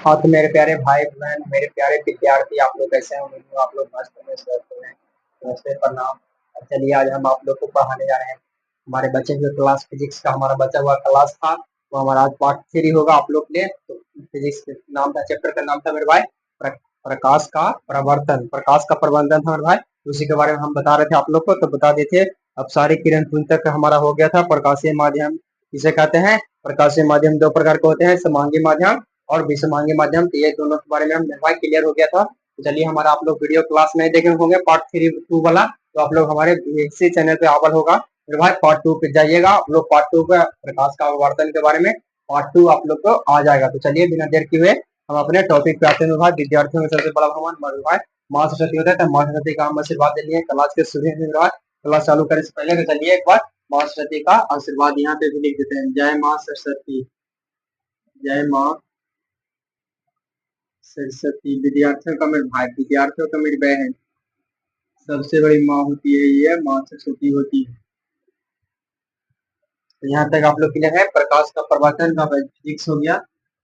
हाँ तो मेरे प्यारे भाई बहन, मेरे प्यारे विद्यार्थी, आप लोग कैसे हैं? उम्मीद हूँ आप लोग मस्त में स्वस्थ हैं। नमस्ते, प्रणाम। और चलिए आज हम आप लोग को पढ़ाने जा रहे हैं। हमारे बच्चे हुए क्लास फिजिक्स का हमारा बचा हुआ क्लास था, वो हमारा आज पार्ट 3 होगा आप लोग के लिए। तो फिजिक्स नाम था, चैप्टर का नाम था मेरे भाई प्रकाश का प्रवर्तन, प्रकाश का प्रबंधन था मेरे भाई। उसी के बारे में हम बता रहे थे आप लोग को, तो बता देते। अब सारे किरण पुंज तक हमारा हो गया था। प्रकाशीय माध्यम इसे कहते हैं। प्रकाशीय माध्यम दो प्रकार के होते हैं, समांगी माध्यम और विषमांगी माध्यम। तो ये दोनों के बारे में हम क्लियर हो गया था। तो चलिए, हमारा आप लोग वीडियो क्लास नहीं देखे होंगे पार्ट 3 वाला, तो आप लोग हमारे इसी चैनल पे अवल होगा मेरे भाई। पार्ट 2 पे जाइएगा आप लोग, पार्ट 2 पे प्रकाश का आवर्तन के बारे में पार्ट 2 आप लोग को आ जाएगा। तो चलिए बिना देर किए हम अपने टॉपिक पे आते हैं भाई। विद्यार्थियों में सबसे बड़ा भगवान मेरे भाई माँ सरस्वती होता है, तो माँ सरस्वती का हम आशीर्वाद ले लिए क्लास के शुरू में मेरे भाई। क्लास चालू करने से पहले तो चलिए एक बार माँ सरस्वती का आशीर्वाद यहाँ पे भी लिख देते हैं। जय माँ सरस्वती, जय माँ सरस्वती। विद्यार्थियों का मेरे भाई, विद्यार्थियों का मेरी बहन, सबसे बड़ी माँ होती है ये माँ सरस्वती होती है। तो यहाँ तक आप लोग क्लियर है। प्रकाश का प्रवर्तन का फिजिक्स हो गया।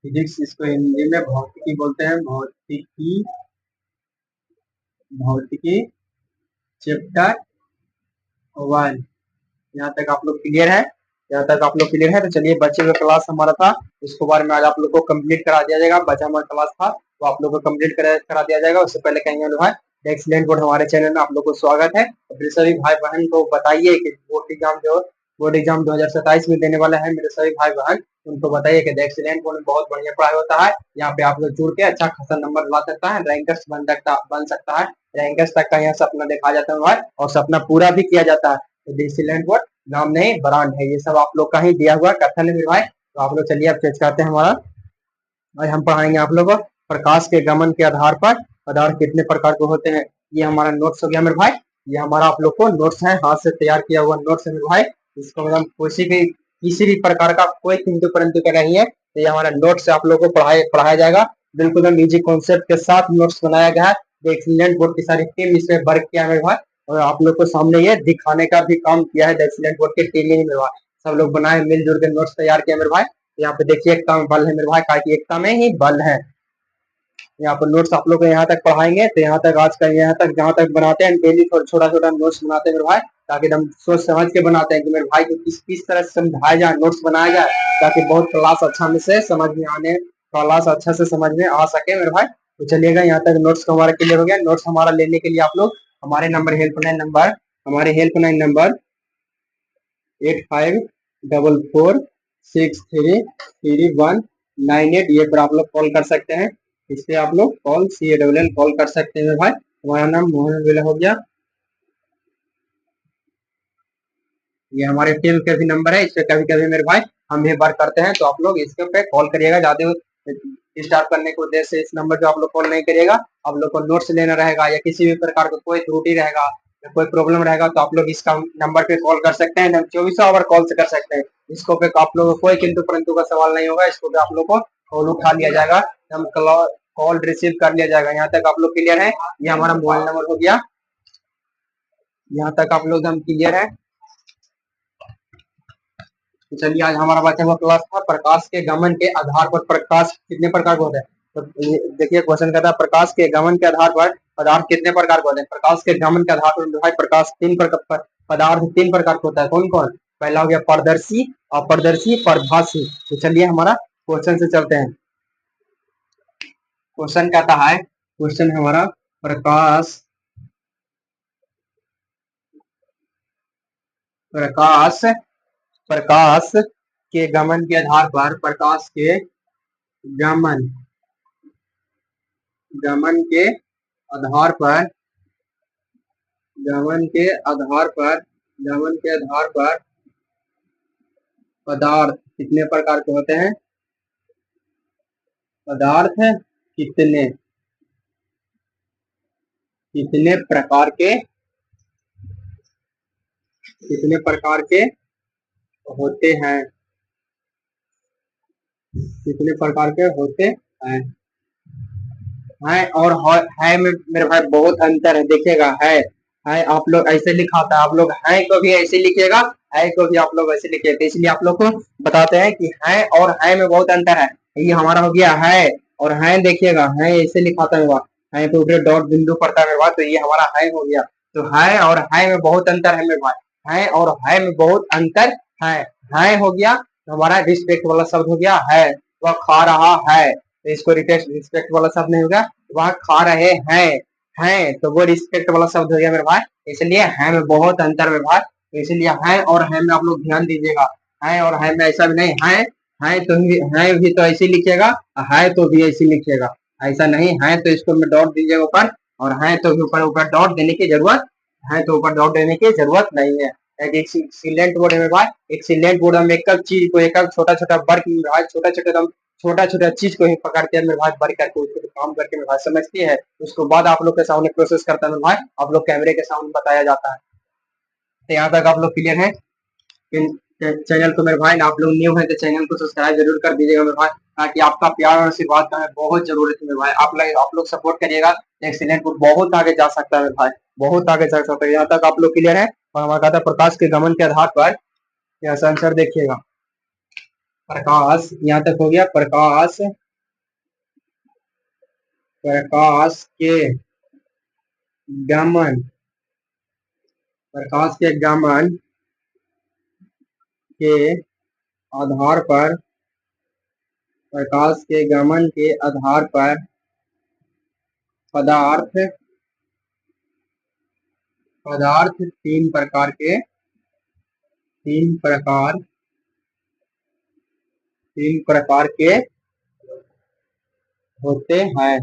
फिजिक्स, इसको हिंदी में भौतिकी बोलते हैं। भौतिकी, भौतिकी चैप्टर 1। यहाँ तक आप लोग क्लियर है। यहाँ तक आप लोग क्लियर है। तो चलिए, बच्चे का क्लास हमारा था, उसको बारे में आज आप लोग को कंप्लीट करा दिया जाएगा। बचा हमारा क्लास था तो आप लोग को कंप्लीट करा दिया जाएगा। उससे पहले कहेंगे भाई, एक्सीलेंट बोर्ड हमारे चैनल में आप लोग को स्वागत है। तो फिर सभी भाई बहन को बताइए कि बोर्ड एग्जाम 2027 में देने वाला है मेरे सभी भाई बहन, उनको बताइए कि एक्सीलेंट बोर्ड में बहुत बढ़िया पढ़ाई होता है। यहाँ पे आप लोग जुड़ के अच्छा खासा नंबर ला सकता है, रैंकर्स बन सकता है। रैंकर्स तक का यहाँ सपना देखा जाता है भाई, और सपना पूरा भी किया जाता है। तो एक्सीलेंट बोर्ड नाम नहीं ब्रांड है, ये सब आप लोग का ही दिया हुआ कथन है मेरे भाई। तो आप लोग चलिए अब चेक करते हैं हमारा। आज हम पढ़ाएंगे आप लोग को प्रकाश के गमन के आधार पर पदार्थ कितने प्रकार के होते हैं। ये हमारा नोट्स हो गया मेरे भाई। ये हमारा आप लोग को नोट्स है, हाथ से तैयार किया हुआ नोट्स है मेरे भाई। इसको मतलब किसी भी प्रकार का कोई किंतु परंतु का नहीं है। तो ये हमारा नोट्स आप लोग को पढ़ाया जाएगा। बिल्कुल इजी कॉन्सेप्ट के साथ नोट्स बनाया गया है। एक्सीलेंट बोर्ड की सारी टीम इसमें वर्क किया है मेरे भाई, और आप लोग को सामने ये दिखाने का भी काम किया है एक्सीलेंट बोर्ड की टीम ही मेरे भाई। सब लोग बनाए, मिलजुल के नोट्स तैयार किया मेरे भाई। यहाँ पे देखिए एकता में बल है मेरे भाई, कि एकता में ही बल है। यहाँ पर नोट्स आप लोग को यहाँ तक पढ़ाएंगे, तो यहाँ तक आज का यहाँ तक जहाँ तक बनाते हैं डेली छोटा छोटा नोट्स बनाते हैं मेरे भाई, ताकि हम सोच समझ के बनाते हैं कि मेरे भाई को किस तरह से समझाया जाए, नोट्स बनाया जाए, ताकि बहुत क्लास अच्छा में से समझ में आने क्लास अच्छा से समझ में आ सके मेरे भाई। तो चलिएगा, यहाँ तक नोट्स हमारा क्लियर हो गया। नोट्स हमारा लेने के लिए आप लोग हमारे हेल्पलाइन नंबर 8544633198 ये पर आप लोग कॉल कर सकते हैं। इससे आप लोग कॉल कर सकते हैं भाई। हमारा नाम मोहन हो गया। ये हमारे टीम के भी नंबर है, इस पे कभी कभी मेरे भाई हम भी वर्क करते हैं, तो आप लोग इसके पे कॉल करिएगा। ज्यादा स्टार्ट करने के उद्देश्य से इस नंबर पे आप लोग कॉल नहीं करिएगा। आप लोग को नोट्स लेना रहेगा या किसी भी प्रकार का कोई त्रुटि रहेगा, कोई प्रॉब्लम रहेगा, तो आप लोग इसका नंबर पे कॉल कर सकते हैं। 24 आवर कॉल से कर सकते हैं। इसको पे आप लोगों को कोई किंतु परंतु का सवाल नहीं होगा। इसको पे आप लोग को कॉल उठा लिया जाएगा, हम कॉल रिसीव कर लिया जाएगा। यहाँ तक आप लोग क्लियर है। ये हमारा मोबाइल नंबर हो गया। यहाँ तक आप लोग हम क्लियर है। तो चलिए, आज हमारा बच्चा हुआ क्लास था प्रकाश के गमन के आधार पर प्रकाश कितने प्रकार का होता है। तो देखिए क्वेश्चन कहता है प्रकाश के गमन के आधार पर पदार्थ कितने प्रकार के होते हैं। प्रकाश के गमन के आधार पर भाई प्रकाश पदार्थ 3 प्रकार का होता है। कौन कौन? पहला हो गया पारदर्शी, अपारदर्शी, पारभासी। तो चलिए हमारा क्वेश्चन से चलते हैं। क्वेश्चन कहता है, क्वेश्चन हमारा प्रकाश प्रकाश के गमन के आधार पर प्रकाश के गमन के आधार पर पदार्थ कितने प्रकार के होते हैं। पदार्थ कितने प्रकार के होते हैं। है और है में मेरे भाई बहुत अंतर है। देखिएगा, है आप लोग ऐसे लिखा था, आप लोग है को भी ऐसे लिखिएगा, है को भी आप लोग ऐसे लिखिएगा। इसलिए आप लोग को बताते हैं कि है और है में बहुत अंतर है। ये हमारा हो गया है, और है देखिएगा, है ऐसे लिखा था मेरे पास, है पे ऊपर डॉट बिंदु पड़ता है मेरे पास, तो ये हमारा है हो गया। तो है और है में बहुत अंतर है मेरे पास, है और है में बहुत अंतर है। है हो गया तो हमारा रिस्पेक्ट वाला शब्द हो गया है, वह खा रहा है, तो इसको रिस्पेक्ट वाला शब्द नहीं होगा, वह खा रहे हैं तो वो रिस्पेक्ट वाला शब्द हो गया मेरे भाई। इसलिए है में बहुत अंतर मेरे भाई, तो इसलिए है और है में आप लोग ध्यान दीजिएगा। है और है में ऐसा भी नहीं है तो है भी तो ऐसे लिखिएगा, है तो भी ऐसे लिखिएगा, ऐसा नहीं है तो इसको में डॉट दीजिएगा ऊपर, और है तो ऊपर ऊपर डॉट देने की जरूरत, है तो ऊपर डॉट देने की जरूरत नहीं है। एक सिलेंट बोर्ड है भाई, एक सिलेंट बोर्ड हम एक चीज को एक छोटा छोटा वर्क में भाई, छोटा छोटा चीज को ही पकड़ते हैं मेरे भाई, वर्क करके उसको काम करके मेरे भाई समझती है, उसको बाद आप लोग के सामने प्रोसेस करता है मेरे भाई, आप लोग कैमरे के सामने बताया जाता है। तो यहाँ तक आप लोग क्लियर है। चैनल को मेरे भाई आप लोग न्यू है तो चैनल को सब्सक्राइब जरूर कर दीजिएगा मेरे भाई, ताकि आपका प्यार और आशीर्वाद का हमें बहुत जरूरत है मेरे भाई, आप लोग सपोर्ट करिएगा, एक्सीलेंट फुड बहुत आगे जा सकता है मेरे भाई, बहुत आगे जा सकता है। यहाँ तक आप लोग क्लियर है। और हमारा कहा था प्रकाश के गमन के आधार पर, यहाँ से आंसर देखिएगा, प्रकाश यहाँ तक हो गया, प्रकाश के गमन, प्रकाश के गमन के आधार पर, प्रकाश के गमन के आधार पर पदार्थ तीन प्रकार के होते हैं।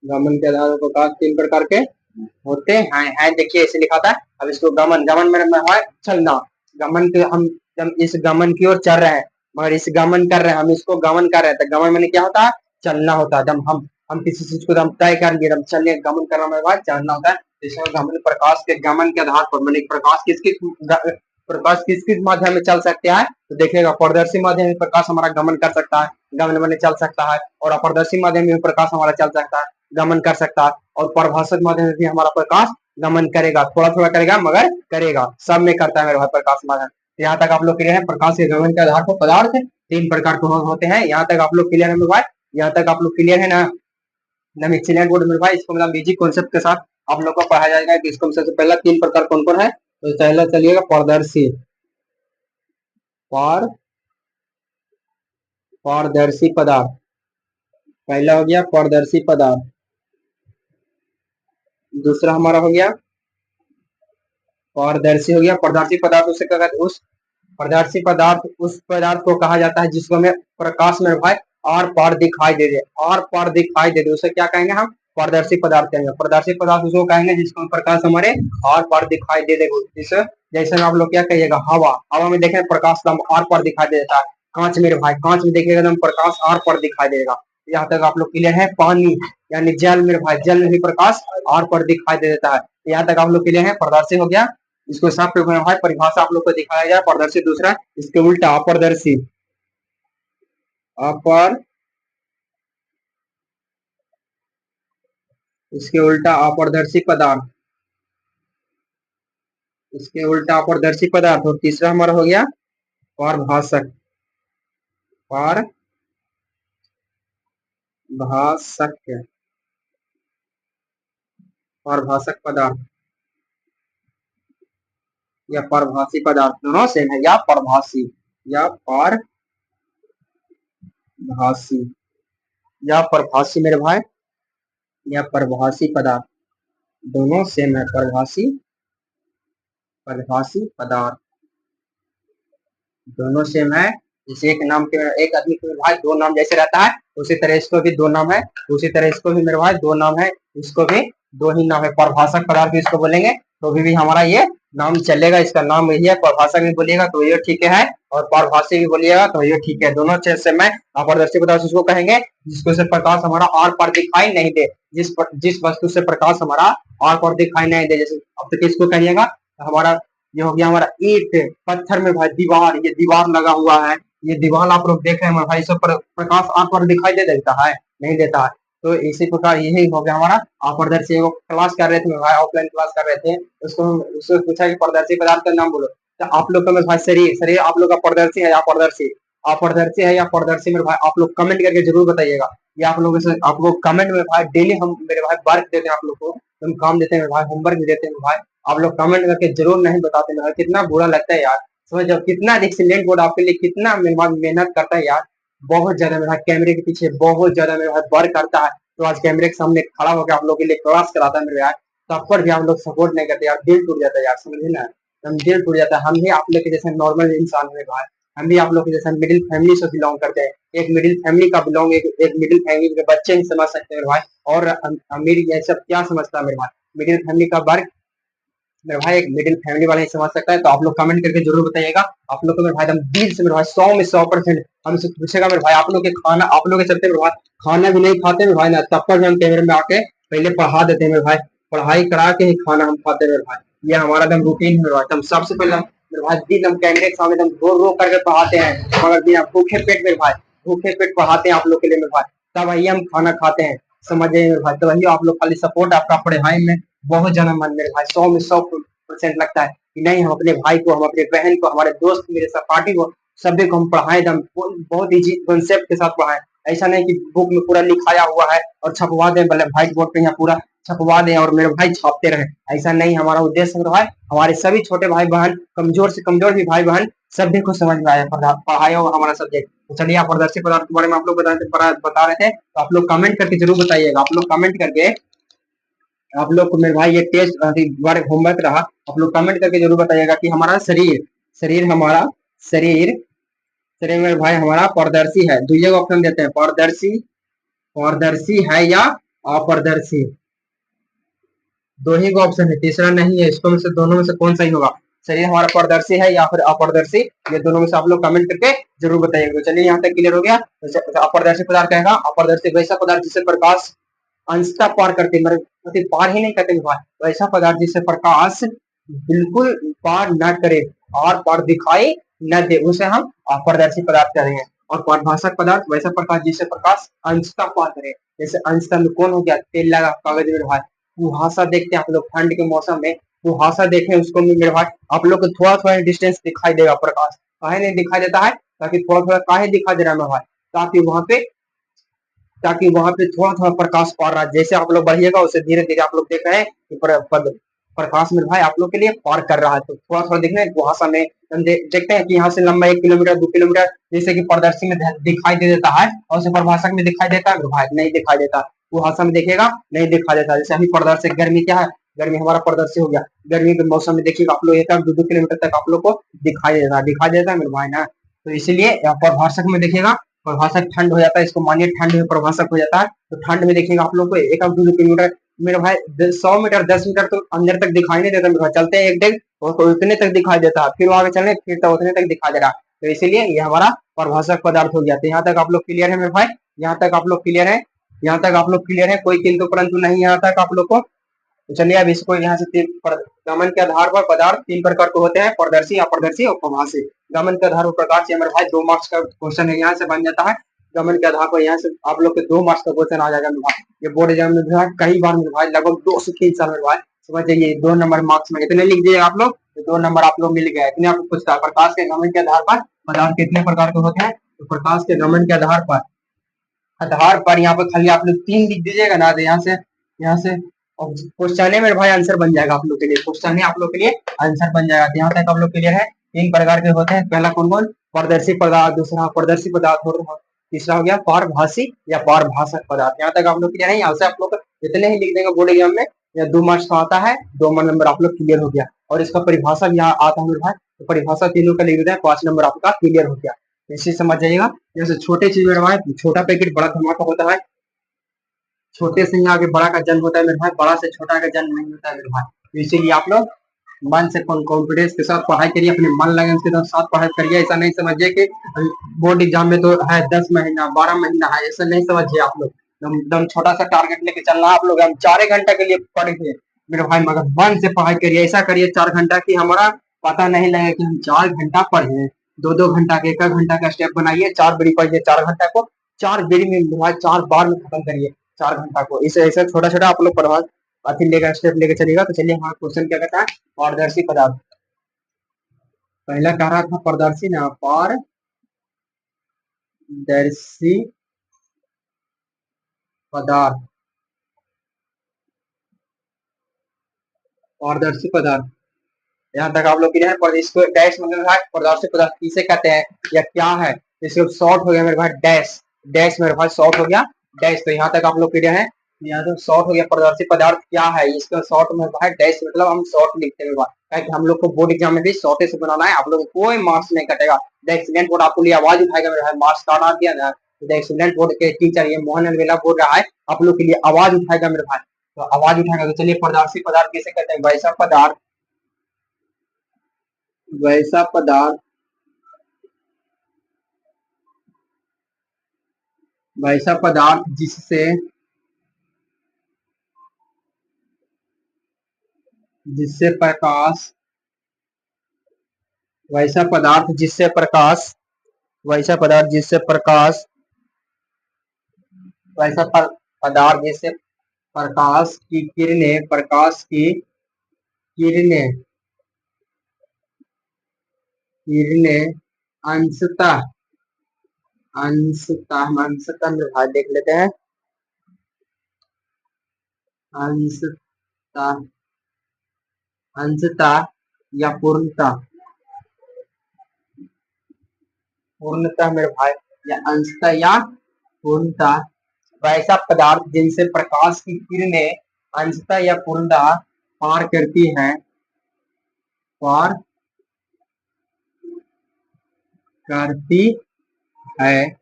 गमन के आधार पर प्रकाश तीन प्रकार के होते हैं, देखिए ऐसे लिखा था। अब इसको गमन में है चलना, गमन के हम जब इस गमन की ओर चल रहे हैं, मगर इस गमन कर रहे हैं, हम इसको गमन कर रहे हैं, तो गमन में क्या होता है, चलना होता है। जब हम किसी चीज को हम तय कर लिए, हम चलने गमन करना मेरे बाद चलना होता है। इसमें गमन प्रकाश के गमन के आधार पर, मैंने प्रकाश किस किस माध्यम में चल सकते हैं, तो देखिएगा पारदर्शी माध्यम में प्रकाश हमारा गमन कर सकता है, गमन में चल सकता है, और अपारदर्शी माध्यम में प्रकाश हमारा चल सकता है, गमन कर सकता है, और परिभाषित माध्यम में भी हमारा प्रकाश गमन करेगा, थोड़ा थोड़ा करेगा मगर करेगा, सब में करता है मेरे भाई प्रकाश माध्यम। यहाँ तक आप लोग क्लियर है। प्रकाश के गमन के आधार पर पदार्थ तीन प्रकार के होते हैं, यहाँ तक आप लोग क्लियर है मेरे भाई, यहाँ तक आप लोग क्लियर है ना। एकदम एक्सीलेंट बोर्ड मेरे भाई, इसको मतलब बेसिक कॉन्सेप्ट के साथ आप लोग को पढ़ाया जाएगा कि इसको सबसे पहला तीन प्रकार कौन कौन है। तो पहला चलिएगा पारदर्शी, पारदर्शी पदार्थ, पहला हो गया पारदर्शी पदार्थ। दूसरा हमारा हो गया पारदर्शी, हो गया पारदर्शी पदार्थ, उसे क्या कहते हैं, उस पारदर्शी पदार्थ उस पदार्थ को कहा जाता है जिसको हमें प्रकाश में भाई आर पार दिखाई दे दे, आर पार दिखाई दे दे, उसे क्या कहेंगे हम, पारदर्शी पदार्थ कहेंगे। पारदर्शी पदार्थ उसको कहेंगे जिसको प्रकाश हमारे आर पार दिखाई दे दे, जैसे आप लोग क्या कहिएगा, हवा, हवा में देखें प्रकाश आर पार दिखाई देता है। कांच मेरे भाई, कांच में देखिएगा एकदम प्रकाश आर पार दिखाई देगा। यहाँ तक आप लोग क्लियर है। पानी यानी जल मेरे भाई, जल में भी प्रकाश आर पार दिखाई दे देता है। यहाँ तक आप लोग क्लियर है। पारदर्शी हो गया, इसको साफ पे भाई परिभाषा आप लोग को दिखाया जाए पारदर्शी। दूसरा इसके उल्टा अपारदर्शी, अपर इसके उल्टा अपारदर्शी पदार्थ, इसके उल्टा अपारदर्शी पदार्थ। और तीसरा हमारा हो गया पारभाषक, पारभाषक पदार्थ या पारभाषी पदार्थ, दोनों सेम है, या पारभाषी या पारभाषी या परभाषी मेरे भाई, या परभाषी पदार्थ, दोनों सेम है, परभाषी पदार्थ दोनों सेम है। जैसे एक नाम के एक आदमी के मेरे भाई दो नाम जैसे रहता है, उसी तरह इसको भी दो नाम है, उसी तरह इसको भी मेरे भाई दो नाम है, इसको भी दो ही नाम है। परभाषक पदार्थ इसको बोलेंगे तो भी हमारा ये नाम चलेगा, इसका नाम यही है। परभाषक भी बोलिएगा तो ये ठीक है, और पारभाषी भी बोलिएगा तो ये ठीक है, दोनों चीज से मैं अपारदर्शी पदार्थ उसको कहेंगे जिसको से प्रकाश हमारा आर पार दिखाई नहीं दे, जिस वस्तु से प्रकाश हमारा आर पार दिखाई नहीं दे। जैसे अब तक इसको कहिएगा हमारा ये हो गया हमारा ईंट, पत्थर में भाई दीवार, ये दीवार लगा हुआ है, ये दीवार आप लोग देख रहे हैं भाई, सब प्रकाश आंख पर दिखाई दे देता है, नहीं देता है। तो इसी प्रकार यही हो गया हमारा अपारदर्शी। वो क्लास कर रहे थे भाई, ऑफलाइन क्लास कर रहे थे, उसको पूछा कि पारदर्शी पदार्थ का नाम बोलो, तो आप लोग का भाई शरीर आप लोग का पारदर्शी है या अपारदर्शी, अपारदर्शी है या पारदर्शी मेरे भाई आप लोग कमेंट करके जरूर बताइएगा। ये आप लोगों से आपको कमेंट में भाई डेली हम मेरे भाई वर्क देते हैं आप लोग को, हम काम देते हैं मेरे भाई, होमवर्क भी देते हैं मेरे भाई, आप लोग कमेंट करके जरूर नहीं बताते मेरे भाई, कितना बुरा लगता है यार। समझ जाओ कितना एक्सीलेंट बोर्ड आपके लिए कितना मेरे भाई मेहनत करता है यार, बहुत ज्यादा मेरे भाई कैमरे के पीछे बहुत ज्यादा मेरे भाई वर्क करता है, तो आज कैमरे के सामने खड़ा होकर आप लोग के लिए क्लास कराता है मेरे यार, तब पर भी हम लोग सपोर्ट नहीं करते यार, दिल टूट जाता है यार, समझे ना, हम दिल टूट जाता है। हम भी आप लोग के जैसे नॉर्मल इंसान है भाई, हम भी आप लोग के जैसे मिडिल फैमिली से बिलोंग करते हैं, एक मिडिल फैमिली का बिलोंग एक मिडिल फैमिली के बच्चे नहीं समझ सकते मेरे भाई, और अमीर ये सब क्या समझता है मेरे भाई, मिडिल फैमिली का वर्क मेरे भाई एक मिडिल फैमिली वाला ही समझ सकता है। तो आप लोग कमेंट करके जरूर बताइएगा, आप लोग को मेरे भाई एकदम दिल से मेरे भाई 100 में 100% हमसे पूछेगा मेरे भाई, आप लोग के खाना आप लोग के चलते मेरे भाई खाना भी नहीं खाते मेरे भाई ना, तब पर भी हम कैमरे में आके पहले पढ़ा देते हैं मेरे भाई, पढ़ाई करा के ही खाना हम खाते हैं मेरे भाई, ये हमारा एकदम रूटीन मेरे भाई, हम सबसे पहले मेरे भाई दिन हम कैमरे के सामने एकदम रो रो करके पढ़ाते हैं, मगर बिना भूखे पेट मेरे भाई, भूखे पेट पढ़ाते हैं आप लोग के लिए मेरे भाई, तब वही हम खाना खाते हैं, समझिए मेरे भाई। तो वही आप लोग खाली सपोर्ट आपका पढ़ाई में बहुत ज्यादा मन मेरे भाई 100 में 100% लगता है कि नहीं हम अपने भाई को, हम अपने बहन को, हमारे दोस्त मेरे सहपाठी को सभी को हम पढ़ाएं एकदम बहुत इजी कॉन्सेप्ट के साथ पढ़ाएं, ऐसा नहीं कि बुक में पूरा लिखाया हुआ है और छपवा दें, मतलब व्हाइट बोर्ड पे यहाँ पूरा छपवा दें और मेरे भाई छापते रहे, ऐसा नहीं हमारा उद्देश्य मेरे भाई, हमारे सभी छोटे भाई बहन कमजोर से कमजोर भी भाई बहन सभी को समझ में आया पढ़ाई होगा हमारा सब्जेक्ट। तो चलिए आप पारदर्शी पदार्थ के बारे में आप लोग बता रहे थे, तो आप लोग कमेंट करके जरूर बताइएगा, आप लोग कमेंट करके आप लोग को मेरे भाई ये टेस्ट होमवर्क रहा, आप लोग कमेंट करके जरूर बताइएगा कि हमारा शरीर शरीर हमारा शरीर शरीर मेरे भाई हमारा पारदर्शी है, दुइये ऑप्शन देते हैं, पारदर्शी पारदर्शी है या अपारदर्शी, दो ही का ऑप्शन है, तीसरा नहीं है, इसको में से दोनों में से कौन सही होगा, शरीर हमारा पारदर्शी है या फिर अपारदर्शी, ये दोनों में से आप लोग कमेंट करके जरूर बताइएगा। तो चलिए यहाँ तक क्लियर हो गया। तो अपारदर्शी पदार्थ कहेगा, अपारदर्शी वैसा पदार्थ जिससे प्रकाश अंशतः पार करते मतलब पार ही नहीं करते भाई, वैसा पदार्थ जिससे प्रकाश बिल्कुल पार न करे और पार दिखाई न दे उसे हम अपारदर्शी पदार्थ कहेंगे। और पारभाषक पदार्थ वैसा प्रकाश जिससे प्रकाश अंशतः पार करे, जैसे अंशतः में कौन हो गया, तेल लगा कागज में भाई, कुहासा देखते हैं आप लोग ठंड के मौसम में, कुहासा देखें उसको भी मेरे भाई आप लोग को थोड़ा थोड़ा डिस्टेंस दिखाई देगा प्रकाश, काहे नहीं दिखाई देता है, ताकि थोड़ा थोड़ा काहे दिखाई दे रहा है मेरे भाई, ताकि वहां पे थोड़ा थोड़ा प्रकाश पड़ रहा है, जैसे आप लोग बढ़िएगा उससे धीरे धीरे आप लोग देख रहे हैं कि प्रकाश में भाई आप लोग के लिए पार कर रहा है, तो थोड़ा थोड़ा देखना है कुहासा में हम देखते हैं कि यहाँ से लंबा 1 किलोमीटर 2 किलोमीटर जैसे कि पारदर्शी में दिखाई दे देता है, और उसे प्रभाषक में दिखाई देता है भाई नहीं दिखाई देता, कुहासा में देखिएगा नहीं दिखाई देता। जैसे अभी पारदर्शी गर्मी क्या है, गर्मी हमारा पारदर्शी हो गया, गर्मी के मौसम में देखिएगा आप लोग 1 2 किलोमीटर तक आप लोग को दिखाई देता है मेरे भाई ना, तो इसीलिए प्रभाषक में देखिएगा, प्रभाषक ठंड हो जाता है, इसको मानिए ठंड में प्रभाषक हो जाता है, तो ठंड में देखिएगा आप लोग को 1 2 किलोमीटर मेरे भाई 100 मीटर 10 मीटर तो अंदर तक दिखाई नहीं देता मेरे भाई, चलते हैं एक डेग तो उतने तक दिखाई देता है, फिर आगे चले फिर तो उतने तक दिखाई दे रहा है, तो इसीलिए ये हमारा प्रभाषक पदार्थ हो गया। तो यहाँ तक आप लोग क्लियर है मेरे भाई, यहाँ तक आप लोग क्लियर है, यहाँ तक आप लोग क्लियर है, कोई किंतु परंतु नहीं यहाँ तक आप लोग को। तो चलिए अब इसको यहाँ से गमन के आधार पर पदार्थ 3 प्रकार के होते हैं, पारदर्शी अपारदर्शी और प्रभाषी। गमन के आधार पर प्रकार से हमारे भाई 2 मार्क्स का क्वेश्चन है, यहाँ से बन जाता है, गमन के आधार पर यहाँ से आप लोग के 2 मार्क्स का क्वेश्चन आ जाएगा मेरे भाई, ये बोर्ड एग्जाम में भाई कई बार मेरे भाई लगभग 2 से 3 साल मेरे भाई समझ जाइए 2 नंबर मार्क्स में इतने लिख दिए आप लोग, तो 2 नंबर आप लोग मिल गया, इतने आपको पूछता है प्रकाश के गमन के आधार पर पदार्थ कितने प्रकार के होते हैं, तो प्रकाश के गमन के आधार पर यहाँ पे खाली आप लोग 3 लिख दीजिएगा ना, तो यहाँ से क्वेश्चन है मेरे भाई आंसर बन जाएगा आप लोग के लिए, क्वेश्चन है आप लोग के लिए आंसर बन जाएगा। तो यहाँ तक आप लोग क्लियर है, 3 प्रकार के होते हैं, पहला कौन कौन, पारदर्शी पदार्थ, दूसरा पारदर्शी पदार्थ और तीसरा हो गया पारभासी या पारभाषक पदार्थ। यहाँ तक आप लोग क्लियर है, यहाँ से आप लोग इतने ही लिख देंगे बोर्ड एग्जाम में, या 2 मार्क्स का आता है, 2 नंबर आप लोग क्लियर हो गया, और इसका परिभाषा भी यहाँ आता है मेरे भाई, तो परिभाषा तीनों का लिख देते हैं, 5 नंबर आपका क्लियर हो गया, इसी समझ जाइएगा। जैसे छोटे चीज मेरे भाई, छोटा पैकेट बड़ा धमाका होता है, छोटे से ही आगे बड़ा का जन्म होता है मेरे भाई, बड़ा से छोटा का जन्म नहीं होता है मेरे भाई, तो इसीलिए आप लोग मन से कॉन्फिडेंस के साथ पढ़ाई करिए, अपने मन लगन के साथ पढ़ाई करिए, ऐसा नहीं समझिए कि बोर्ड एग्जाम में तो है 10 महीना 12 महीना है, ऐसा नहीं समझिए आप लोग, एकदम छोटा सा टारगेट लेके चलना आप लोग, हम 4 घंटे के लिए पढ़ेंगे मेरे भाई, मगर मन से पढ़ाई करिए, ऐसा करिए 4 घंटा की हमारा पता नहीं लगे कि हम 4 घंटा पढ़े, 2 2 घंटा के 1 1 घंटा का स्टेप बनाइए, 4 बेरी पढ़िए 4 घंटा को, 4 बेरी में 4 बार में खत्म करिए 4 घंटा को, इसे ऐसे छोटा छोटा आप लोग पढ़वा अति लेकर स्टेप लेके चलेगा। तो चलिए हमारा क्वेश्चन क्या कहता है, पारदर्शी पदार्थ, पहला कह रहा था पारदर्शी ना दर्शी पदार्थ, पारदर्शी पदार्थ। यहाँ तक आप लोग क्लियर है। पर इसको डैश मतलब है पारदर्शी पदार्थ किसे कहते हैं या क्या है, इसको शॉर्ट हो गया मेरे भाई डैश, डैश मेरे भाई शॉर्ट हो गया डैश। तो यहाँ तक आप लोग क्लियर है। यहाँ तो शॉर्ट हो गया पारदर्शी पदार्थ क्या है, इसका शॉर्ट में भाई डैश मतलब हम शॉर्ट लिखते हैं भाई, हम लोग को बोर्ड एग्जाम में भी शॉर्टे से बनाना है, आप लोग को कोई मार्क्स नहीं कटेगा। द एक्सीलेंट बोर्ड आपको लिए आवाज उठाएगा मेरे भाई, मार्क्स काट दिया ना। द एक्सीलेंट बोर्ड के टीचर ये मोहन अलवेला बोल रहा है आप लोग के लिए आवाज उठाएगा मेरे भाई, तो आवाज उठाएगा। तो चलिए पारदर्शी पदार्थ किसे कहते हैं, वैसा पदार्थ, वैसा पदार्थ, वैसा पदार्थ जिससे, जिससे प्रकाश, वैसा पदार्थ जिससे प्रकाश, वैसा पदार्थ जिससे प्रकाश, वैसा पदार्थ जिससे प्रकाश की किरणें, प्रकाश की किरणें, किरणें अंशतः, अंशतः हम अंशतः निर्धारित देख लेते हैं, अंशतः, अंशतः या पूर्णतः, पूर्णतः मेरे भाई, या अंशतः या पूर्णतः, वैसा पदार्थ जिनसे प्रकाश की किरणें अंशतः या पूर्णतः पार करती हैं, पार करती है,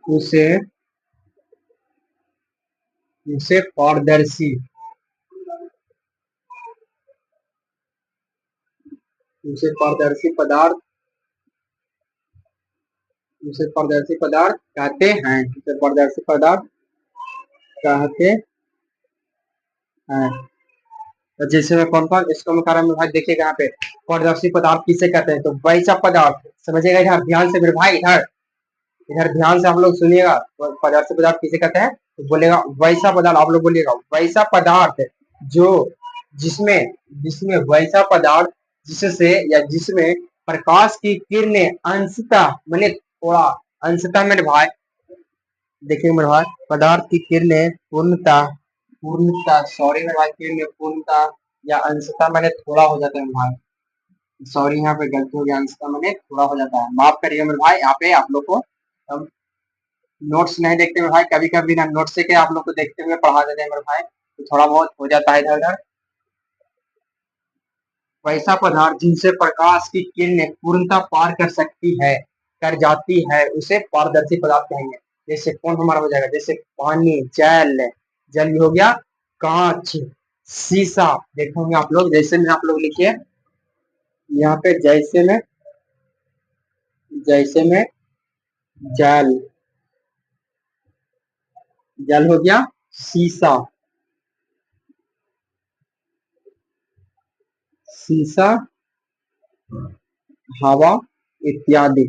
उसे, उसे पारदर्शी, उसे पारदर्शी पदार्थ, उसे पारदर्शी पदार्थ कहते हैं, उसे पारदर्शी पदार्थ कहते हैं। तो जैसे में कौन कौन इसको में कारण में भाई देखिएगा यहाँ पे पारदर्शी पदार्थ किसे कहते हैं, तो वैसा पदार्थ समझिएगा इधर ध्यान से मेरे भाई, इधर इधर ध्यान से आप लोग सुनिएगा। तो पदार्थ पदार्थ किसे कहते हैं, तो बोलेगा वैसा पदार्थ, आप लोग बोलिएगा वैसा पदार्थ जो, जिसमें, जिसमें वैसा पदार्थ जिससे या जिसमें प्रकाश की किरणें अंशतः मैंने थोड़ा, अंशतः मेरे भाई देखिए मेरे भाई, पदार्थ की किरणें पूर्णतः, पूर्णतः सॉरी मेरे भाई, किरणें पूर्णतः या अंशतः मैंने थोड़ा हो जाता है मेरे भाई, सॉरी यहाँ पे गलती हो गया, अंशतः मैंने थोड़ा हो जाता है, माफ करिए मेरे भाई। यहाँ पे आप लोग को हम नोट्स नहीं देखते मेरे भाई, कभी कभी ना नोट्स से के आप लोग को देखते हुए पढ़ा देते हैं मेरे भाई, तो थोड़ा बहुत हो जाता है इधर उधर। वैसा पदार्थ जिनसे प्रकाश की किरणें पूर्णतः पार कर सकती है, कर जाती है, उसे पारदर्शी पदार्थ कहेंगे। जैसे कौन हमारा हो जाएगा, जैसे पानी, जल, जल भी हो गया, कांच, शीशा, देखोगे आप लोग, जैसे में आप लोग लिखिए यहाँ पे, जैसे में जल, जल हो गया, शीशा, शीशा, हवा इत्यादि,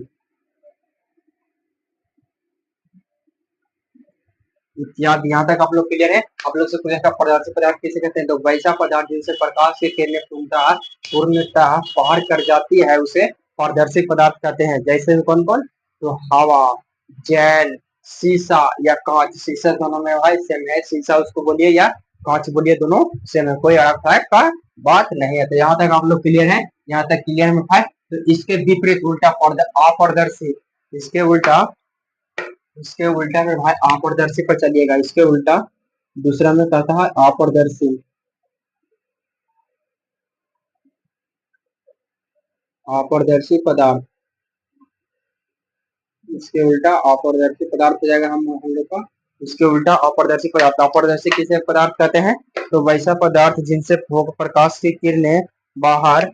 इत्यादि। यहाँ तक आप लोग क्लियर है। आप लोग से पूछा पदार्थ पदार्थ किसे कहते हैं, तो वैसा पदार्थ जिनसे प्रकाश की किरणें पूर्णतः, पूर्णतः पार कर जाती है, उसे पारदर्शी पदार्थ कहते हैं। जैसे कौन कौन, तो हवा, जल, शीशा या कांच, शीशा दोनों में भाई सेम है, शीशा उसको बोलिए या कांच बोलिए, दोनों सेम है, कोई अलग टाइप का बात नहीं है। तो यहाँ तक आप लोग क्लियर है, यहाँ तक क्लियर में भाई। तो इसके विपरीत उल्टा अपारदर्शी, इसके उल्टा, इसके उल्टा में भाई अपारदर्शी पर चलिएगा, इसके उल्टा दूसरा में कहता है अपारदर्शी, अपारदर्शी पदार्थ, इसके उल्टा अपारदर्शी पदार्थ हो जाएगा हम लोग का, इसके उल्टा अपारदर्शी पदार्थ। अपारदर्शी किसे पदार्थ कहते हैं, तो वैसा पदार्थ जिनसे प्रकाश की किरणें बाहर,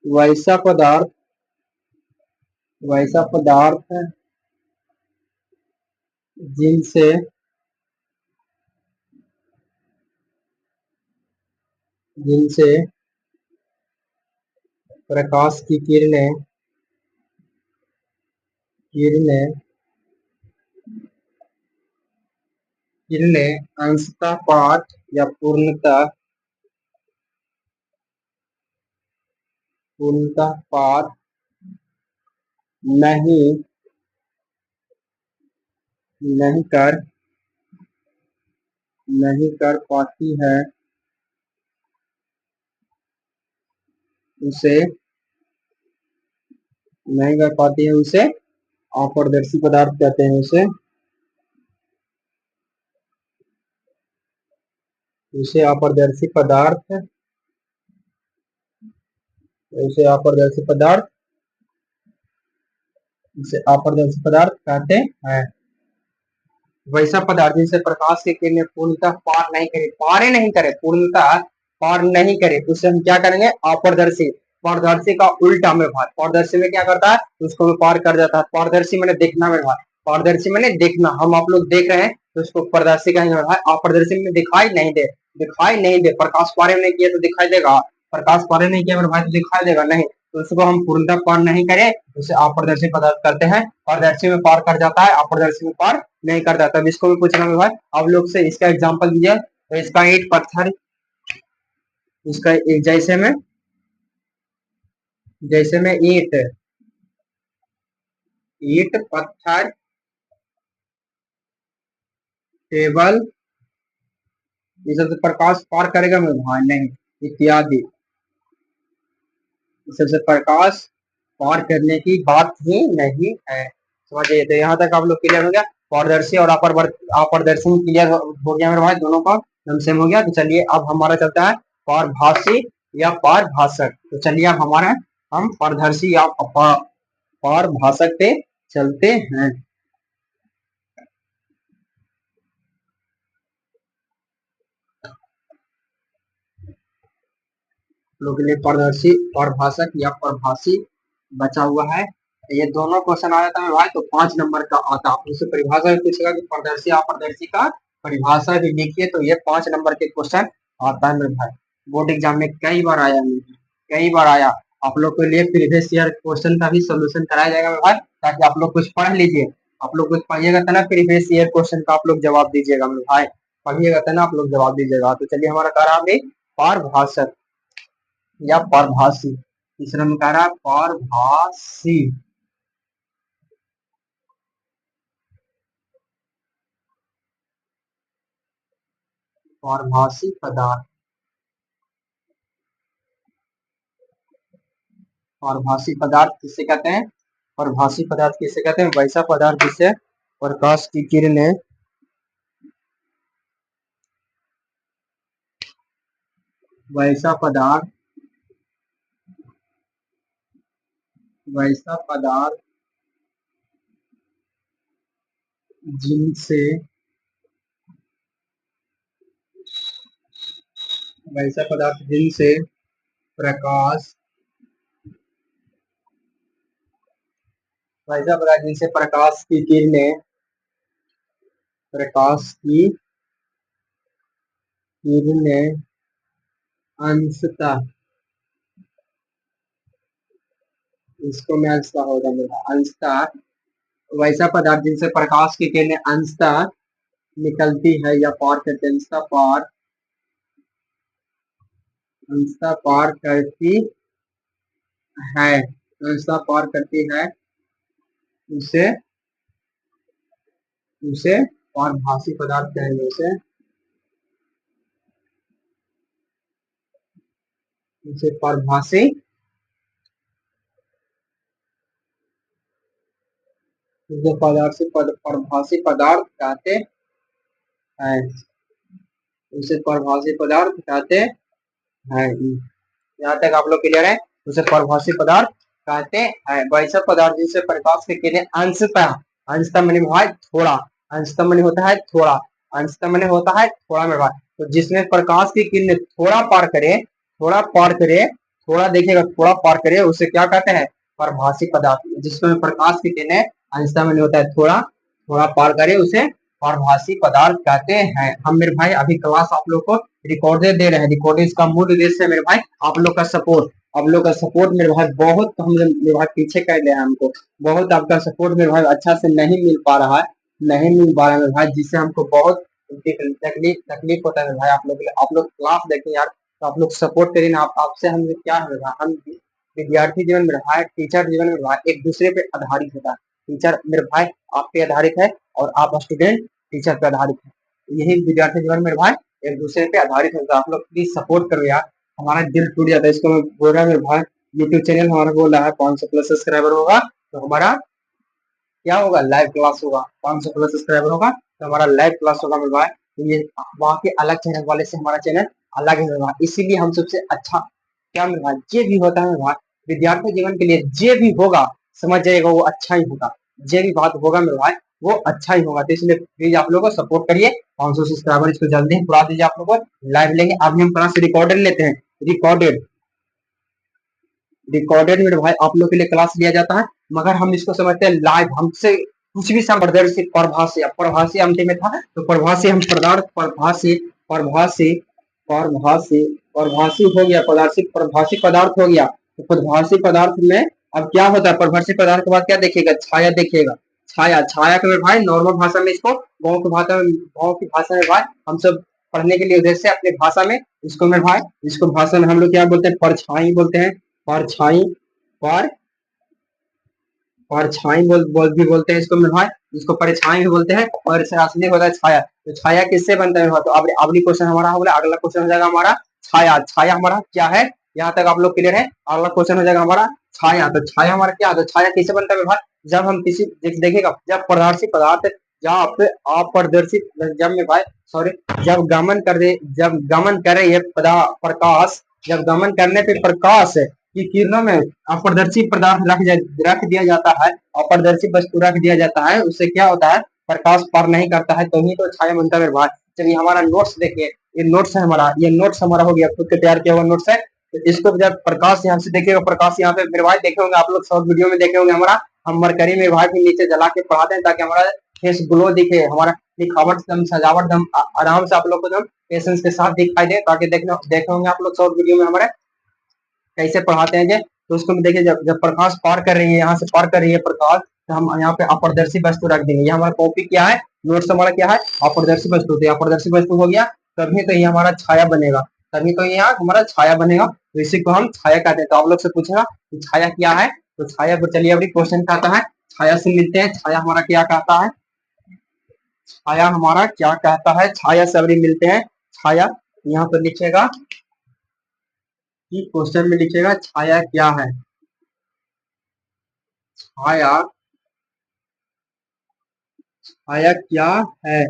वैसा पदार्थ, वैसा पदार्थ जिनसे, जिनसे प्रकाश की किरणें, किरणें, किरणें अंशतः पार या पूर्णतः, पूर्णतः पार नहीं नहीं कर नहीं कर पाती है उसे नहीं कर पाती है उसे अपारदर्शी पदार्थ कहते हैं। उसे अपारदर्शी पदार्थ उसे अपारदर्शी पदार्थ उसे अपारदर्शी पदार्थ कहते हैं। वैसा पदार्थ जिसे प्रकाश की किरणें पूर्णतः पार नहीं करे पूर्णतः पार नहीं करे उसे हम क्या करेंगे? अपारदर्शी। पारदर्शी का उल्टा में भाई, पारदर्शी में क्या करता है? उसको पार कर जाता है। पारदर्शी मैंने देखना में भाई, पारदर्शी मैंने देखना, हम आप लोग देख रहे हैं तो उसको पारदर्शी कहेंगे भाई। अपारदर्शी में दिखाई नहीं दे। प्रकाश पारे नहीं किया तो दिखाई देगा? प्रकाश पारे नहीं किया मेरे भाई तो दिखाई देगा नहीं। तो उसको हम पूर्णतः पार नहीं करें उसे अपारदर्शी पदार्थ करते हैं। पारदर्शी में पार कर जाता है, अपारदर्शी में पार नहीं करता। तब इसको भी पूछना है भाई आप लोग से, इसका एग्जांपल दीजिए। तो इसका ईंट पत्थर, इसका जैसे में ईंट ईंट पत्थर टेबल, ये सबसे प्रकाश पार करेगा मेरे भाई? नहीं, इत्यादि। इस सबसे प्रकाश पार करने की बात ही नहीं है। समझिए, तो यहाँ तक आप लोग क्लियर हो गया। पारदर्शी और अपारदर्शी क्लियर हो गया मेरे भाई, दोनों का एकदम सेम हो गया। तो चलिए अब हमारा चलता है पारभासी या पारभाषक। तो चलिए अब हमारा हम पारदर्शी या पारभाषक पे चलते हैं। लोग के लिए पारदर्शी पारभाषक या पारभासी बचा हुआ है। ये दोनों क्वेश्चन आ जाता है भाई तो 5 नंबर का आता है। उससे परिभाषा भी पूछेगा कि पारदर्शी अपारदर्शी का परिभाषा भी लिखिए, तो ये 5 नंबर के क्वेश्चन आता है मेरे भाई। बोर्ड एग्जाम में कई बार आया कई बार आया। आप लोग के लिए प्रीवियस ईयर क्वेश्चन का भी सोल्यूशन कराया जाएगा मेरे भाई, ताकि आप लोग कुछ पढ़ लीजिए। आप लोग कुछ पढ़िएगा तो ना प्रीवियस ईयर क्वेश्चन का आप लोग जवाब दीजिएगा मेरे भाई। पढ़िएगा तो ना आप लोग जवाब दीजिएगा। तो चलिए हमारा कह रहा है पारभाषक या पारभासी। तीसरा में कह रहा है पारभासी। पारभासी पदार्थ, पारभासी पदार्थ किसे कहते हैं? पारभासी पदार्थ किसे कहते हैं? वैसा पदार्थ जिसे प्रकाश की किरणें वैसा पदार्थ वैसा पदार्थ जिनसे वैसा पदार्थ जिनसे प्रकाश वैसा पदार्थ जिनसे प्रकाश की किरणें अंशतः, इसको मैं अंशतः होगा मेरा अंशतः, वैसा पदार्थ जिनसे प्रकाश की किरणें अंशतः निकलती है या पार करते हैं। अंशतः पार करती है, अंशतः पार करती है उसे उसे पारभासी पदार्थ कहेंगे। उसे पारभासी पदार्थ कहते हैं। उसे पारभासी पदार्थ कहते हैं। यहाँ तक आप लोग क्लियर है? उसे पारभासी पदार्थ कहते हैं। वैसा पदार्थ जिससे प्रकाश की किरणें अंशतः, अंशतः मैंने भाई थोड़ा, अंशतः मैंने होता है थोड़ा, अंशतः मैंने होता है थोड़ा में भाई। तो जिसमें प्रकाश की किरणें थोड़ा देखिएगा, थोड़ा पार करे उसे क्या कहते हैं? पारभासी पदार्थ। जिसमें प्रकाश की किरणें अंशतः मैंने होता है थोड़ा, थोड़ा पार करे उसे पारभासी पदार्थ कहते हैं। हम मेरे भाई अभी क्लास आप लोग को रिकॉर्डेड दे रहे हैं। रिकॉर्डिंग का मूल उद्देश्य है मेरे भाई आप लोग का सपोर्ट। आप लोग का सपोर्ट मेरे भाई बहुत हम मेरे भाई पीछे कर ले, हमको बहुत आपका सपोर्ट मेरे भाई अच्छा से नहीं मिल पा रहा है, नहीं मिल पा रहा है मेरे भाई, जिससे हमको बहुत तकलीफ होता है मेरे भाई। आप लोग क्लास देखें यार, तो आप लोग सपोर्ट करें ना। आपसे हम क्या है, हम विद्यार्थी जीवन में रहा है, टीचर जीवन में रहा है, एक दूसरे पे आधारित होता है। टीचर मेरे भाई आप पे आधारित है और आप स्टूडेंट टीचर पे आधारित है। यही विद्यार्थी जीवन मेरे भाई एक दूसरे पे आधारित होता है। आप लोग प्लीज सपोर्ट करो यार, हमारा दिल टूट जाता है। इसको मैं बोल रहा है मेरे भाई, यूट्यूब चैनल हमारा बोल रहा है 500 प्लस सब्सक्राइबर होगा तो हमारा क्या होगा, लाइव क्लास होगा। 500 प्लस सब्सक्राइबर होगा तो हमारा लाइव क्लास होगा मेरे भाई। तो ये वहाँ के अलग चैनल वाले से हमारा चैनल अलग है मेरे भाई, इसीलिए हम सबसे अच्छा क्या मेरे भाई जे भी होता है मेरे भाई विद्यार्थी जीवन के लिए जे भी होगा समझ जाएगा वो अच्छा ही होगा। जे भी बात होगा मेरे भाई वो अच्छा ही होगा। तो इसलिए प्लीज आप लोग को सपोर्ट करिए। 500 सब्सक्राइबर इसको जल्दी ही पूरा दीजिए। आप लोग को लाइव लेंगे, अभी हम क्लास रिकॉर्डेड लेते हैं। रिकॉर्डेड रिकॉर्डेड मेरे भाई आप लोग के लिए क्लास लिया जाता है, मगर हम इसको समझते हैं लाइव। हमसे कुछ भी प्रदर्शी प्रभाषी, प्रभाषी अंत में था तो प्रभाषी हम पदार्थ प्रभाषी प्रभाषी प्रभाषी प्रभाषी हो गया, प्रभाषी प्रभाषी पदार्थ हो गया। तो प्रभाषी पदार्थ में अब क्या होता है, प्रभाषी पदार्थ के बाद क्या देखेगा, छाया देखेगा। छाया छाया के मेरे भाई नॉर्मल भाषा में इसको गाँव की भाषा में भाई हम सब पढ़ने के लिए उधर से अपने भाषा में इसको मेरे भाई इसको भाषा में हम लोग क्या बोलते हैं, परछाई बोलते हैं। परछाई पर परछाई बोल भी बोलते हैं इसको मेरे भाई, इसको परछाई भी बोलते हैं। और इससे असली होता है छाया। तो छाया किससे बनता है? तो अगली क्वेश्चन हमारा हो गया, अगला क्वेश्चन हो जाएगा हमारा छाया। छाया हमारा क्या है, यहाँ तक आप लोग क्लियर है। अगला क्वेश्चन हो जाएगा हमारा छाया। तो छाया हमारा क्या है, तो छाया किससे बनता है भाई, जब हम किसी देखिएगा जब प्रदर्शित पदार्थ जब अप्रदर्शित जब में भाई सॉरी जब गमन कर रही है प्रकाश, जब गमन करने पे प्रकाश की किरणों में अपारदर्शी पदार्थ रख दिया जाता है, अपारदर्शी वस्तु रख दिया जाता है, उससे क्या होता है, प्रकाश पार नहीं करता है, तो ही तो छाया बनता है भाई। चलिए हमारा नोट्स देखिए, ये नोट्स है हमारा, ये नोट्स हमारा हो गया, खुद के तैयार किया हुआ नोट्स है। तो इसको जब प्रकाश यहाँ से देखिएगा, प्रकाश यहाँ पे मेरे भाई देखे होंगे आप लोग, शॉर्ट वीडियो में देखे होंगे हमारा, हम मरकरी में भाई भी नीचे जला के पढ़ाते हैं ताकि हमारा फेस ग्लो दिखे, हमारा लिखावट दम सजावट दम आराम से आप लोग को दम पेशेंस के साथ दिखाई दे, ताकि देखे होंगे आप लोग शॉर्ट वीडियो में हमारे कैसे पढ़ाते हैं। तो उसको देखिए जब प्रकाश पार कर रही है, यहाँ से पार कर रही है प्रकाश, तो हम यहाँ पे अपारदर्शी वस्तु रख देंगे। ये हमारा कॉपी क्या है, नोट्स हमारा क्या है, अपारदर्शी वस्तु। तो अपारदर्शी वस्तु हो गया, तभी तो ये हमारा छाया बनेगा, तभी तो यहाँ हमारा छाया बनेगा। तो इसी को हम छाया कहते हैं। तो आप लोग से पूछेगा कि छाया क्या है, तो छाया पर चलिए अभी क्वेश्चन कहता है, छाया से मिलते हैं। छाया हमारा क्या कहता है, छाया हमारा क्या कहता है, छाया से अभी मिलते हैं। छाया यहाँ पर लिखेगा कि क्वेश्चन में लिखेगा छाया क्या है। छाया छाया क्या है,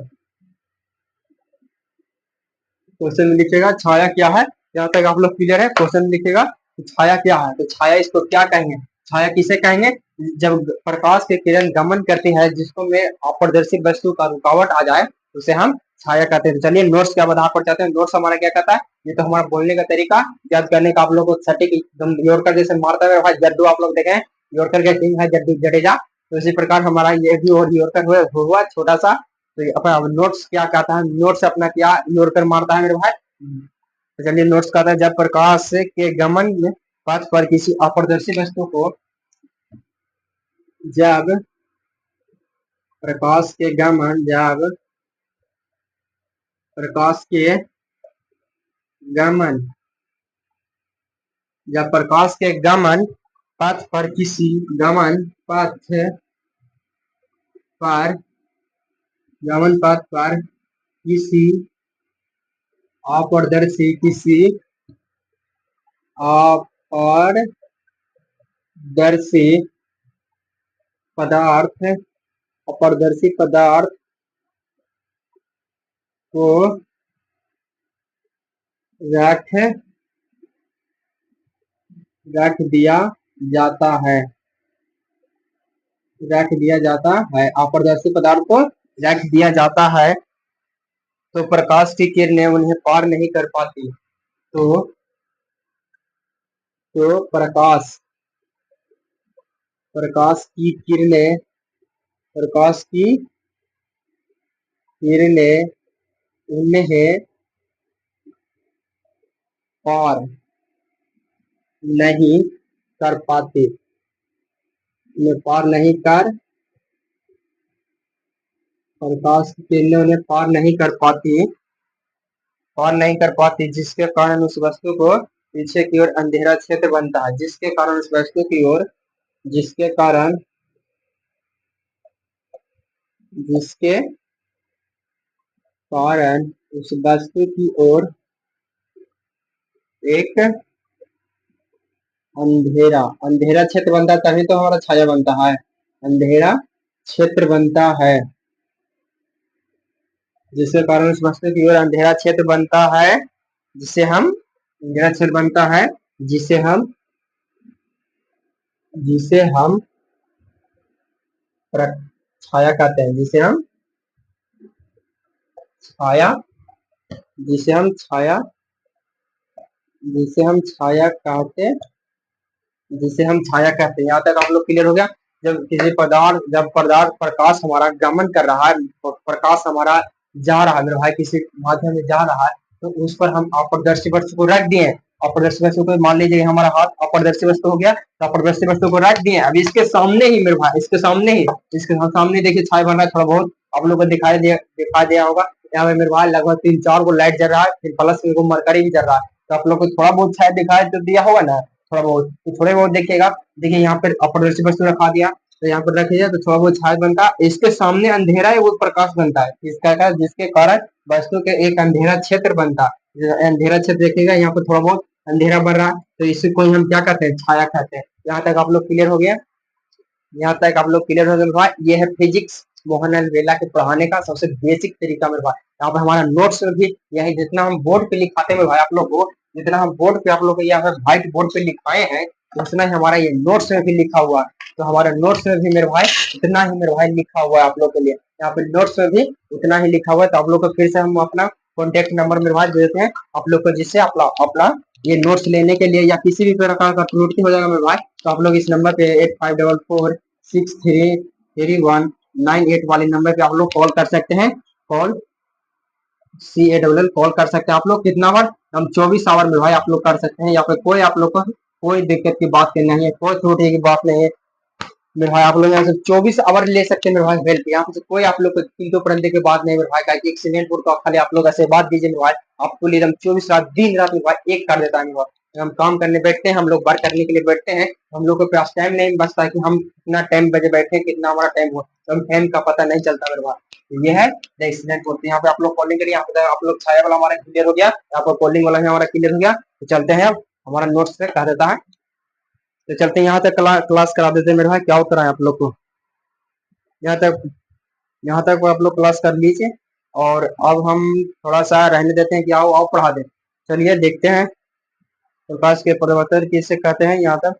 क्वेश्चन में लिखेगा छाया क्या है। यहाँ तक आप लोग क्लियर है, क्वेश्चन में लिखेगा छाया क्या है। तो छाया इसको क्या कहेंगे, छाया किसे कहेंगे, जब प्रकाश की किरण गमन करती है जिसको में अपारदर्शी वस्तु का रुकावट आ जाए उसे हम छाया कहते हैं। चलिए नोट्स क्या बता पर जाते हैं। नोट्स हमारा क्या कहता है, ये तो हमारा बोलने का तरीका, याद करने का आप लोग को सटीक एकदम यॉर्कर जैसे मारता है भाई, जड्डू आप लोग देखे यॉर्कर के किंग है जड्डू जडेजा, तो इसी प्रकार हमारा ये भी और यॉर्कर हुआ छोटा सा। तो अपना नोट्स क्या कहता है, नोट्स अपना क्या यॉर्कर मारता है मेरे भाई। तो चलिए नोट्स कहता है, जब प्रकाश के गमन पथ पर किसी अपारदर्शी वस्तु को, जब प्रकाश के गमन जब प्रकाश के गमन जब प्रकाश के गमन पथ पर किसी गमन पथ पर गमन पथ पर किसी अपारदर्शी अपारदर्शी पदार्थ अपारदर्शी पदार्थ को रख दिया जाता है, रख दिया जाता है, अपारदर्शी पदार्थ को रख दिया जाता है, तो प्रकाश की किरणें उन्हें पार नहीं कर पाती। तो प्रकाश प्रकाश की किरणें प्रकाश की किरणें उन्हें पार नहीं कर पाती, उन्हें पार नहीं कर प्रकाश की किरणें उन्हें पार नहीं कर पाती, पार नहीं कर पाती, जिसके कारण उस वस्तु को पीछे की ओर अंधेरा क्षेत्र बनता है, जिसके कारण उस वस्तु की ओर जिसके कारण जिसके कारण उस वस्तु की ओर एक अंधेरा अंधेरा क्षेत्र बनता है, तभी तो हमारा छाया बनता है। अंधेरा क्षेत्र बनता है जिसके कारण उस वस्तु की ओर अंधेरा क्षेत्र बनता है, जिसे हम अंधेरा क्षेत्र बनता है जिसे हम छाया कहते हैं, छाया जिसे हम छाया जिसे हम छाया कहते हैं। यहाँ तक आप लोग क्लियर हो गया। जब पदार्थ प्रकाश हमारा गमन कर रहा है, प्रकाश हमारा जा रहा है मेरे भाई, किसी माध्यम में जा रहा है, तो उस पर हम अपारदर्शी वस्तु को रख दिए। अपारदर्शी वस्तु को मान लीजिए हमारा हाथ अपारदर्शी वस्तु हो गया, तो अपारदर्शी वस्तु को रख दिए। अब इसके सामने ही मेरे भाई, इसके सामने देखिए छाया बन रहा है, थोड़ा बहुत आप लोग को दिखाई दिया होगा। यहाँ पे मेरे भाई लगभग 3-4 को लाइट जल रहा है, फिर प्लस में मरकरी भी जल रहा है, तो आप लोग को थोड़ा बहुत छाया दिखाई तो दिया होगा ना, थोड़ा बहुत, तो थोड़े बहुत देखिएगा। देखिए यहाँ पर अपारदर्शी वस्तु रखा दिया, तो यहाँ पर रखिए तो थोड़ा बहुत छाया बनता है। इसके सामने अंधेरा है, वो प्रकाश बनता है, जिसके कारण वस्तु के एक अंधेरा क्षेत्र बनता है। अंधेरा क्षेत्र देखिएगा, यहाँ पर थोड़ा बहुत अंधेरा बढ़ रहा है, तो इसी को हम क्या कहते हैं, छाया कहते हैं। यहाँ तक आप लोग क्लियर हो गया। ये है फिजिक्स मोहन अलवेला के पढ़ाने का सबसे बेसिक तरीका मेरे भाई। यहाँ पे हमारा नोट्स में भी यही, जितना हम बोर्ड पे लिखाते हैं भाई आप लोग को, जितना हम बोर्ड पे आप लोग को यहाँ पे व्हाइट बोर्ड पे लिखाए हैं, उतना ही हमारा ये नोट्स में भी लिखा हुआ है। तो हमारे नोट्स में भी मेरे भाई उतना ही मेरे भाई लिखा हुआ है आप लोग के लिए। यहाँ पे नोट्स में भी उतना ही लिखा हुआ है। तो आप लोग को फिर से हम अपना कॉन्टेक्ट नंबर मेरे भाई दे देते हैं आप लोग को, जिससे अपना ये नोट्स लेने के लिए या किसी भी प्रकार का त्रुटि हो जाएगा मेरे भाई, तो आप लोग इस नंबर पे 8544633198 वाले नंबर पे आप लोग कॉल कर सकते हैं। कॉल कर सकते हैं आप लोग कितना बार, हम 24 आवर में भाई आप लोग कर सकते हैं। या फिर कोई आप लोग को कोई दिक्कत की बात नहीं है, कोई त्रुटि की बात नहीं है मेरे भाई, आप लोग यहाँ से 24 आवर ले सकते हैं मेरे भाई हेल्प। यहाँ से कोई आप लोग को चिंतो परंदे की बात नहीं मेरे भाई, एक्सीडेंट को खाली आप लोग ऐसे बात दीजिए मेरे भाई, आपको लिए हम 24 रात दिन रात मेरे भाई एक कर देता है मेरे भाई। हम काम करने बैठते हैं, हम लोग वर्क करने के लिए बैठते हैं, हम लोग के पास टाइम नहीं बचता कि हम कितना टाइम बजे बैठे, कितना हमारा टाइम हो, तो हम टाइम का पता नहीं चलता मेरे भाई। तो ये है एक्सीडेंट बोलते हैं। यहाँ पे आप लोग कॉलिंग करिए, यहाँ पे आप लोग छाया वाला हमारा क्लियर हो गया, यहाँ पर कॉलिंग वाला हमारा क्लियर हो गया। तो चलते हैं, अब हमारा नोट्स से कह देता है, तो चलते हैं यहाँ तक क्लास करा देते हैं मेरे भाई। क्या उतरा है आप लोग को, यहाँ तक आप लोग क्लास कर लीजिए, और अब हम थोड़ा सा रहने देते हैं कि आओ आओ पढ़ा दे। चलिए देखते हैं प्रकाश के परिवर्तन किसे कहते हैं यहाँ तक।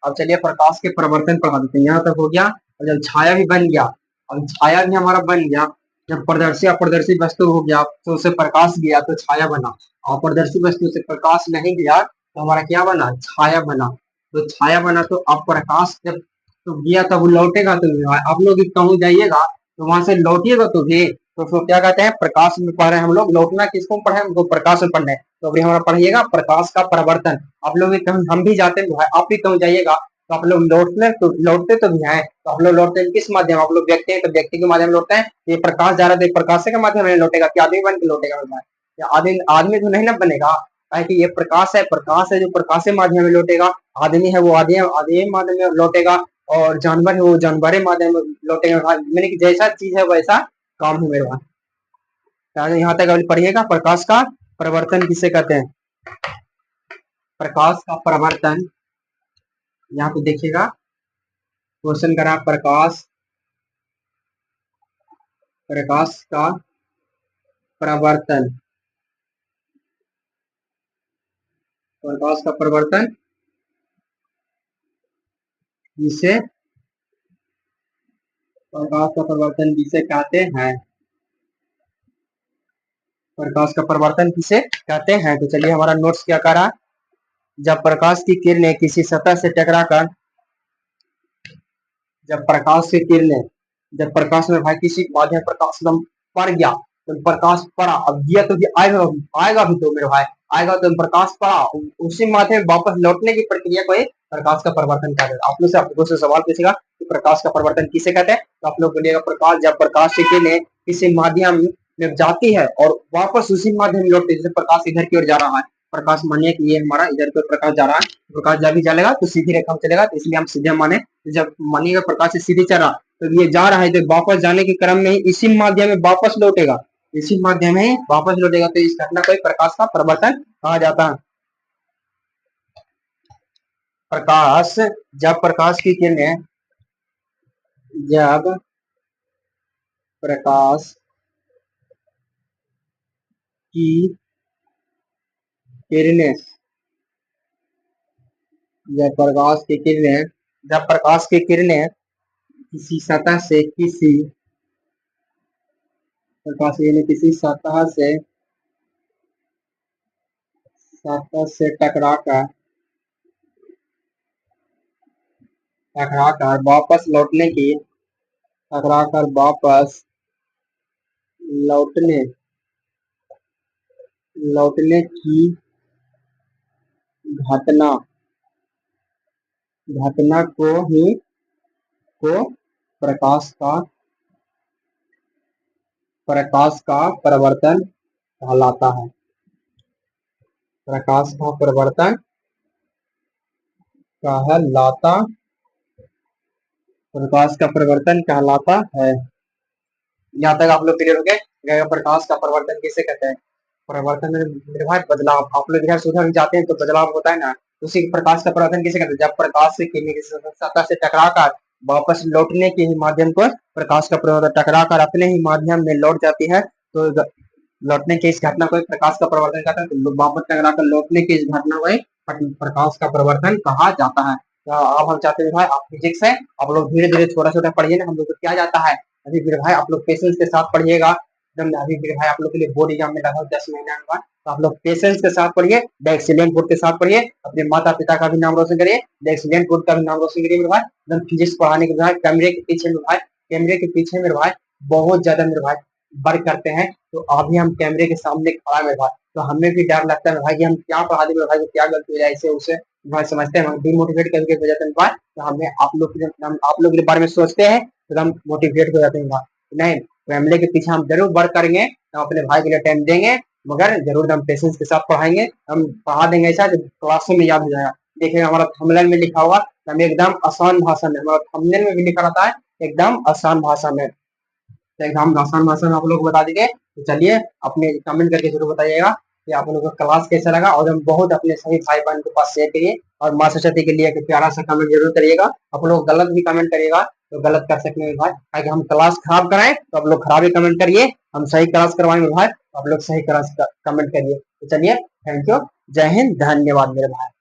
अब चलिए प्रकाश के परिवर्तन पढ़ा देते हैं, यहाँ तक हो गया। और जब छाया भी बन गया, अब छाया भी हमारा बन गया, जब पारदर्शी अपारदर्शी वस्तु हो गया तो उसे प्रकाश गया तो छाया बना। अपारदर्शी वस्तु से प्रकाश नहीं गया तो हमारा क्या बना, छाया बना। तो छाया बना, तो अब प्रकाश जब तो गया तब वो लौटेगा तो भी। आप लोग कहूँ जाइएगा तो वहां से लौटिएगा तो भी, तो उसको क्या कहते हैं, प्रकाश में पढ़ रहे हैं हम लोग। लौटना किसको पढ़े, हमको प्रकाश में पढ़ना है। तो अभी हमारा पढ़िएगा प्रकाश का परिवर्तन। आप लोग हम भी जाते हैं, आप भी कहूँ जाइएगा तो आप लोग लौटते तो भी हैं। तो आप लोग लौटते हैं किस माध्यम, आप लोग व्यक्ति हैं तो व्यक्ति के माध्यम लौटते हैं। ये प्रकाश जा रहा है, प्रकाश के माध्यम में लौटेगा कि आदमी बन के लौटेगा मेरे भाई, आदमी तो नहीं ना बनेगा, कि ये प्रकाश है जो प्रकाश के माध्यम में लौटेगा। आदमी है वो आदमी माध्यम में लौटेगा, और जानवर है वो जानवर माध्यम में लौटेगा। मैंने कि जैसा चीज है वैसा काम है मेरे भाई। यहाँ तक अभी पढ़िएगा प्रकाश का परिवर्तन किसे कहते हैं। प्रकाश का परिवर्तन, यहाँ पे देखिएगा क्वेश्चन करा, प्रकाश का परिवर्तन, प्रकाश का परिवर्तन जिसे कहते हैं, प्रकाश का परिवर्तन किसे कहते हैं। तो चलिए हमारा नोट्स क्या करा, जब प्रकाश की किरणें किसी सतह से टकराकर, जब प्रकाश में भाई किसी माध्यम प्रकाश एकदम पड़ गया, तो प्रकाश पड़ा, अब दिया तो भी आएगा भी तो मेरे भाई, आएगा तो प्रकाश पड़ा, उसी माध्यम वापस लौटने की प्रक्रिया को प्रकाश का परिवर्तन कहते हैं। आप लोग से आपको से सवाल पूछेगा कि प्रकाश का परिवर्तन किसे कहते हैं, तो आप लोग बोलिएगा प्रकाश, जब प्रकाश की किरणें किसी माध्यम में जाती है और वापस उसी माध्यम में लौटती है। जैसे प्रकाश इधर की ओर जा रहा है, प्रकाश मानिए कि ये हमारा इधर पे प्रकाश जा रहा है, प्रकाश जब भी चलेगा तो सीधी रेखा में चलेगा, तो इसलिए हम सीधे माने, जब मानिएगा प्रकाश से सीधे चल रहा तो ये जा रहा है, तो वापस जाने के क्रम में ही इसी माध्यम में वापस लौटेगा, इसी माध्यम में वापस लौटेगा। तो इस घटना को एक प्रकाश का प्रवर्तन कहा जाता है। प्रकाश, जब प्रकाश की किरणें, जब प्रकाश की किरणें, जब प्रकाश की किरणें, जब प्रकाश की किरणें किसी सतह से, किसी प्रकाश यानी किसी सतह से टकराकर वापस लौटने की, टकराकर वापस लौटने लौटने की घटना, घटना को प्रकाश का प्रवर्तन कहलाता है। प्रकाश का प्रवर्तन कहलाता, प्रकाश का प्रवर्तन कहलाता है। यहाँ तक आप लोग क्लियर हो गए। प्रकाश का प्रवर्तन किसे कहते हैं? प्रवर्तन निर्भर बदलाव। आप लोग इधर से उधर जाते हैं तो बदलाव होता है ना, उसी प्रकाश का प्रवर्तन किसे कहते हैं? जब प्रकाश से किरणें किसी सतह से टकराकर वापस लौटने के ही माध्यम को प्रकाश का प्रवर्तन, टकराकर अपने ही माध्यम में लौट जाती है, तो लौटने की इस घटना को एक प्रकाश का प्रवर्तन कहते हैं। तो वापस टकराकर लौटने की इस घटना को एक प्रकाश का प्रवर्तन कहा जाता है। तो अब हम चाहते हैं भाई, आप फिजिक्स है, आप लोग धीरे धीरे छोटा छोटा पढ़िए ना, हम लोग को क्या जाता है अभी फिर भाई, आप लोग पेशेंस के साथ पढ़िएगा एकदम। अभी फिर भाई आप लोग के लिए बोर्ड एग्जाम में लगभग 10 महीना बाद, तो आप लोग पेशेंस के साथ पढ़िए, द एक्सीलेंट बोर्ड के साथ पढ़िए, अपने माता पिता का भी नाम रोशन करिए, द एक्सीलेंट बोर्ड का भी नाम रोशन करिए मेरे भाई। एकदम फिजिक्स पढ़ाने के बाद कैमरे के पीछे मेरे भाई, कैमरे के पीछे मेरे भाई बहुत ज्यादा मेरे भाई वर्क करते हैं। तो अभी हम कैमरे के सामने खड़ा है मेरे भाई, तो हमें भी डर लगता है भाई कि हम क्या पढ़ा दें मेरे भाई, क्या गलती हो जाए इसे उसे भाई, समझते हैं हम डिमोटिवेट करके हो जाते हैं भाई। तो हमें आप लोग के बारे में सोचते हैं तो हम मोटिवेट हो जाते हैं भाई। नहीं, फैमिली के पीछे हम जरूर वर्क करेंगे, हम अपने भाई के लिए टाइम देंगे, मगर जरूर हम पेशेंस के साथ पढ़ाएंगे, हम पढ़ा देंगे ऐसा जो क्लासों में याद हो जाएगा। देखिए हमारा थंबनेल में लिखा हुआ, हम एकदम आसान भाषा में, हमारा थंबनेल में भी लिखा रहता है एकदम आसान भाषा में, तो एकदम आसान भाषा में आप लोग को बता देंगे। तो चलिए अपने कमेंट करके जरूर बताइएगा कि आप लोगों को क्लास कैसा लगा, और हम बहुत अपने सभी भाई बहन के पास शेयर करिए, और माँ सरस्वती के लिए एक प्यारा सा कमेंट जरूर करिएगा। आप लोग गलत भी कमेंट करिएगा तो गलत कर सकते हैं भाई, ताकि हम क्लास खराब कराएं तो आप लोग खराब ही कमेंट करिए, हम सही क्लास करवाएंगे भाई, आप लोग सही क्लास कमेंट करिए। तो चलिए, थैंक यू, जय हिंद, धन्यवाद मेरे भाई।